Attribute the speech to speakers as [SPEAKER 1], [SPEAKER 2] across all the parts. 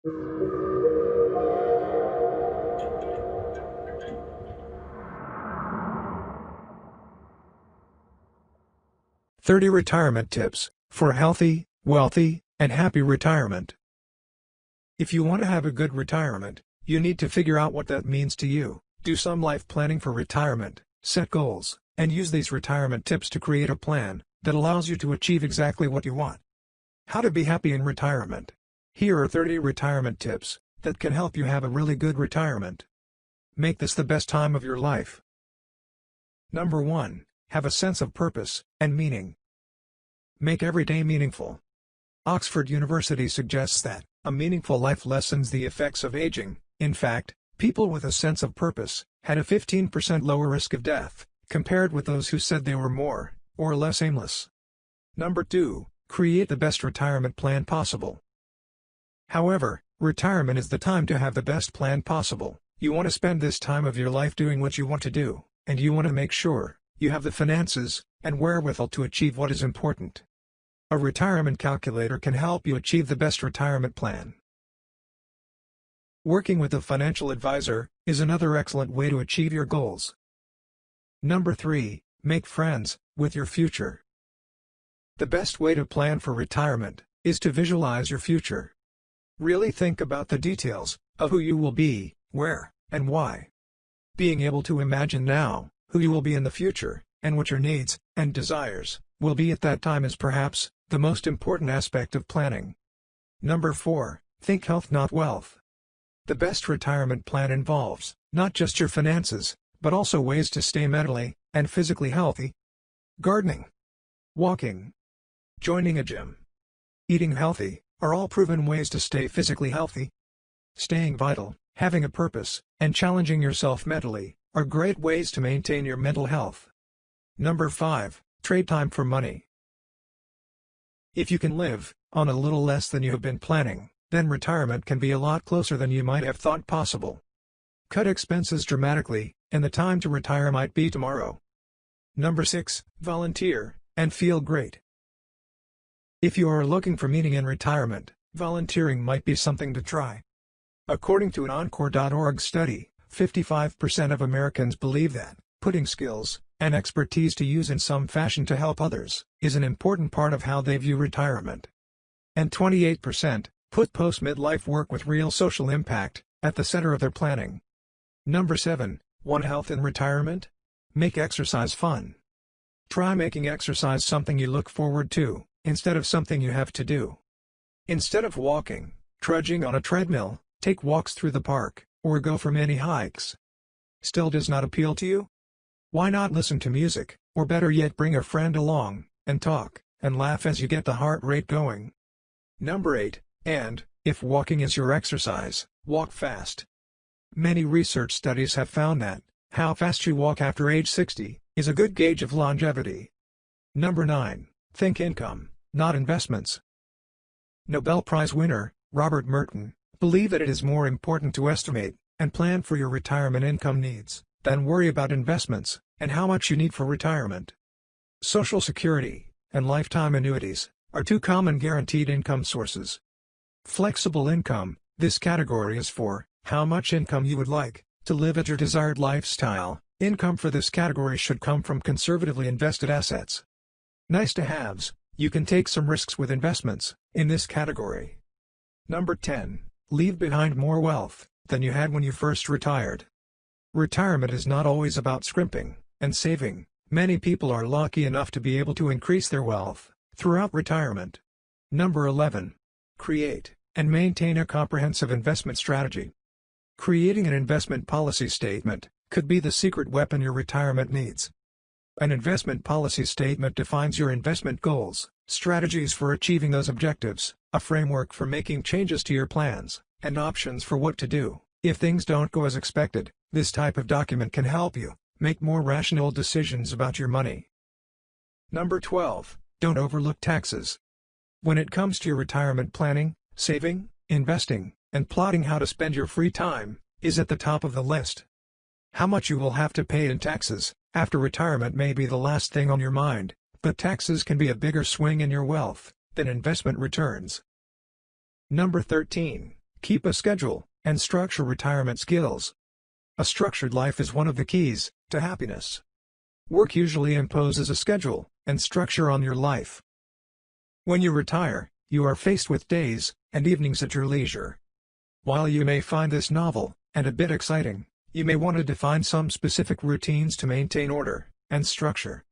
[SPEAKER 1] 30 retirement tips for a healthy, wealthy, and happy retirement. If you want to have a good retirement, you need to figure out what that means to you. Do some life planning for retirement, set goals, and use these retirement tips to create a plan that allows you to achieve exactly what you want. How to be happy in retirement. Here are 30 retirement tips that can help you have a really good retirement. Make this the best time of your life. Number 1. Have a sense of purpose and meaning. Make every day meaningful. Oxford University suggests that a meaningful life lessens the effects of aging. In fact, people with a sense of purpose had a 15% lower risk of death, compared with those who said they were more or less aimless. Number 2. Create the best retirement plan possible. However, retirement is the time to have the best plan possible. You want to spend this time of your life doing what you want to do, and you want to make sure you have the finances and wherewithal to achieve what is important. A retirement calculator can help you achieve the best retirement plan. Working with a financial advisor is another excellent way to achieve your goals. Number 3. Make friends with your future. The best way to plan for retirement is to visualize your future. Really think about the details of who you will be, where, and why. Being able to imagine now who you will be in the future, and what your needs and desires will be at that time is perhaps the most important aspect of planning. Number 4. Think health, not wealth. The best retirement plan involves not just your finances, but also ways to stay mentally and physically healthy. Gardening, walking, joining a gym, eating healthy are all proven ways to stay physically healthy. Staying vital, having a purpose, and challenging yourself mentally are great ways to maintain your mental health. Number 5. Trade time for money. If you can live on a little less than you have been planning, then retirement can be a lot closer than you might have thought possible. Cut expenses dramatically, and the time to retire might be tomorrow. Number 6. Volunteer and feel great. If you are looking for meaning in retirement, volunteering might be something to try. According to an Encore.org study, 55% of Americans believe that putting skills and expertise to use in some fashion to help others is an important part of how they view retirement. And 28% put post-midlife work with real social impact at the center of their planning. Number 7. Want health in retirement? Make exercise fun. Try making exercise something you look forward to, instead of something you have to do. Instead of walking, trudging on a treadmill, take walks through the park, or go for mini hikes. Still does not appeal to you? Why not listen to music, or better yet bring a friend along, and talk, and laugh as you get the heart rate going? Number 8. And, if walking is your exercise, walk fast. Many research studies have found that how fast you walk after age 60 is a good gauge of longevity. Number 9. Think income, not investments. Nobel Prize winner, Robert Merton, believed that it is more important to estimate and plan for your retirement income needs than worry about investments and how much you need for retirement. Social Security and lifetime annuities are two common guaranteed income sources. Flexible income, this category is for how much income you would like to live at your desired lifestyle. Income for this category should come from conservatively invested assets. Nice to haves, you can take some risks with investments in this category. Number 10. Leave behind more wealth than you had when you first retired. Retirement is not always about scrimping and saving. Many people are lucky enough to be able to increase their wealth throughout retirement. Number 11. Create and maintain a comprehensive investment strategy. Creating an investment policy statement could be the secret weapon your retirement needs. An investment policy statement defines your investment goals, strategies for achieving those objectives, a framework for making changes to your plans, and options for what to do if things don't go as expected. This type of document can help you make more rational decisions about your money. Number 12. Don't overlook taxes. When it comes to your retirement planning, saving, investing, and plotting how to spend your free time is at the top of the list. How much you will have to pay in taxes after retirement may be the last thing on your mind, but taxes can be a bigger swing in your wealth than investment returns. Number 13. Keep a schedule, and structure retirement skills. A structured life is one of the keys to happiness. Work usually imposes a schedule and structure on your life. When you retire, you are faced with days and evenings at your leisure. While you may find this novel and a bit exciting, you may want to define some specific routines to maintain order and structure.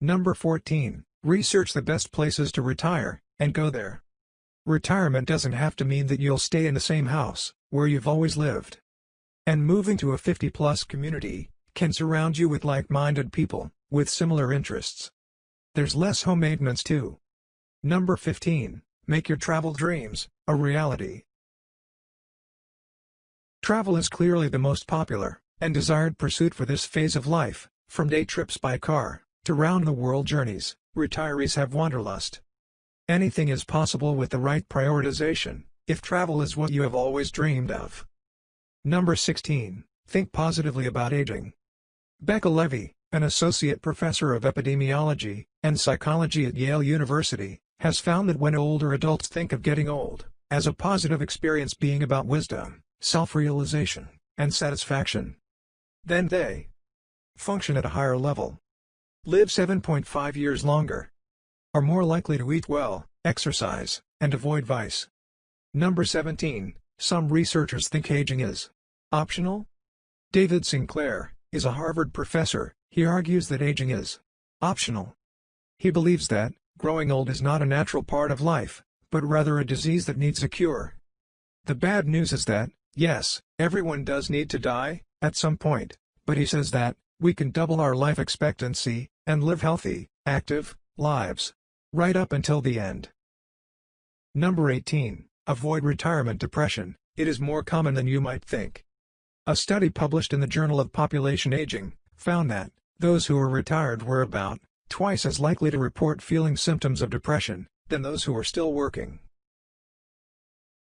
[SPEAKER 1] Number 14. Research the best places to retire, and go there. Retirement doesn't have to mean that you'll stay in the same house where you've always lived. And moving to a 50-plus community can surround you with like-minded people with similar interests. There's less home maintenance too. Number 15. Make your travel dreams a reality. Travel is clearly the most popular and desired pursuit for this phase of life. From day trips by car to round-the-world journeys, retirees have wanderlust. Anything is possible with the right prioritization, if travel is what you have always dreamed of. Number 16. Think positively about aging. Becca Levy, an associate professor of epidemiology and psychology at Yale University, has found that when older adults think of getting old as a positive experience being about wisdom, self-realization, and satisfaction, then they function at a higher level, live 7.5 years longer, are more likely to eat well, exercise, and avoid vice. Number 17. Some researchers think aging is optional. David Sinclair is a Harvard professor. He argues that aging is optional. He believes that growing old is not a natural part of life, but rather a disease that needs a cure. The bad news is that, yes, everyone does need to die at some point, but he says that we can double our life expectancy and live healthy, active lives right up until the end. Number 18. Avoid retirement depression. It is more common than you might think. A study published in the Journal of Population Aging found that those who are retired were about twice as likely to report feeling symptoms of depression than those who are still working.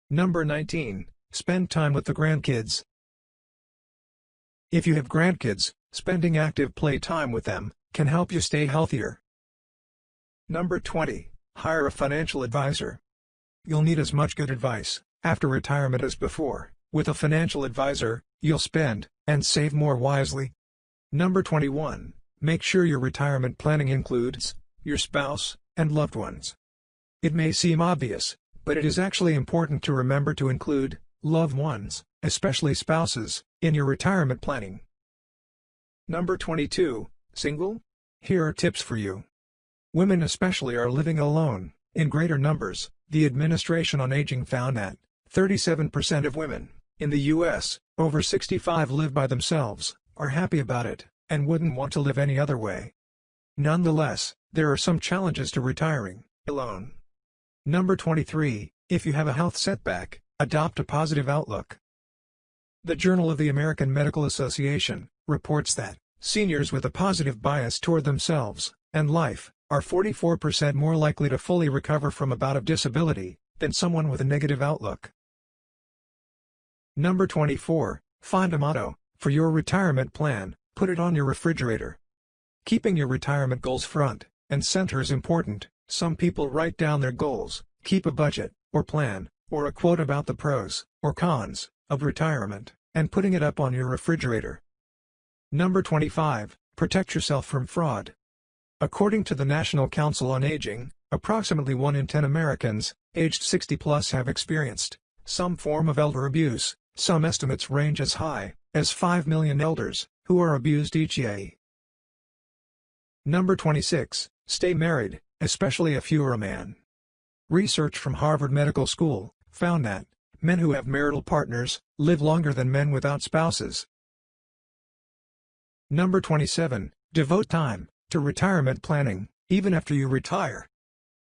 [SPEAKER 1] Number 19. Spend time with the grandkids. If you have grandkids, spending active play time with them can help you stay healthier. Number 20. Hire a financial advisor. You'll need as much good advice after retirement as before. With a financial advisor, you'll spend and save more wisely. Number 21. Make sure your retirement planning includes your spouse and loved ones. It may seem obvious, but it is actually important to remember to include loved ones, especially spouses, in your retirement planning. Number 22. Single? Here are tips for you. Women especially are living alone in greater numbers. The Administration on Aging found that 37% of women in the U.S. over 65 live by themselves, are happy about it, and wouldn't want to live any other way. Nonetheless, there are some challenges to retiring alone. Number 23. If you have a health setback, adopt a positive outlook. The Journal of the American Medical Association reports that seniors with a positive bias toward themselves and life are 44% more likely to fully recover from a bout of disability than someone with a negative outlook. Number 24. Find a motto for your retirement plan, put it on your refrigerator. Keeping your retirement goals front and center is important. Some people write down their goals, keep a budget, or plan, or a quote about the pros or cons of retirement, and putting it up on your refrigerator. Number 25. Protect yourself from fraud. According to the National Council on Aging, approximately 1 in 10 Americans, aged 60+ have experienced some form of elder abuse. Some estimates range as high as 5 million elders who are abused each year. Number 26. Stay married, especially if you are a man. Research from Harvard Medical School found that men who have marital partners live longer than men without spouses. Number 27. Devote time to retirement planning, even after you retire.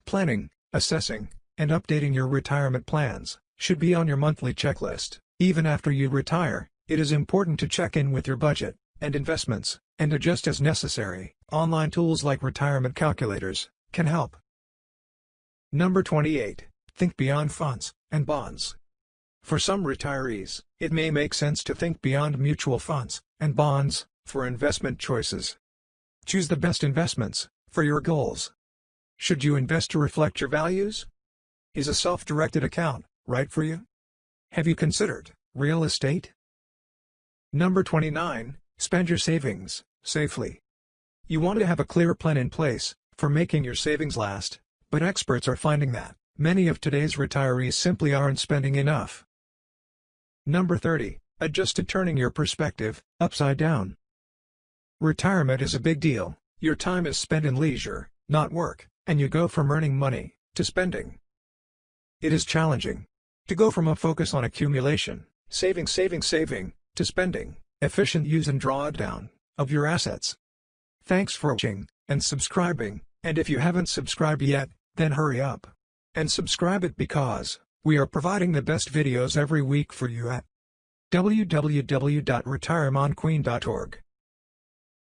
[SPEAKER 1] Planning, assessing, and updating your retirement plans should be on your monthly checklist. Even after you retire, it is important to check in with your budget and investments, and adjust as necessary. Online tools like retirement calculators can help. Number 28. Think beyond funds and bonds. For some retirees, it may make sense to think beyond mutual funds and bonds for investment choices. Choose the best investments for your goals. Should you invest to reflect your values? Is a self-directed account right for you? Have you considered real estate? Number 29, spend your savings safely. You want to have a clear plan in place for making your savings last, but experts are finding that many of today's retirees simply aren't spending enough. Number 30, adjust to turning your perspective upside down. Retirement is a big deal. Your time is spent in leisure, not work, and you go from earning money to spending. It is challenging to go from a focus on accumulation, saving, to spending, efficient use and drawdown of your assets. Thanks for watching and subscribing, and if you haven't subscribed yet, then hurry up and subscribe it because we are providing the best videos every week for you at www.retirementqueen.org.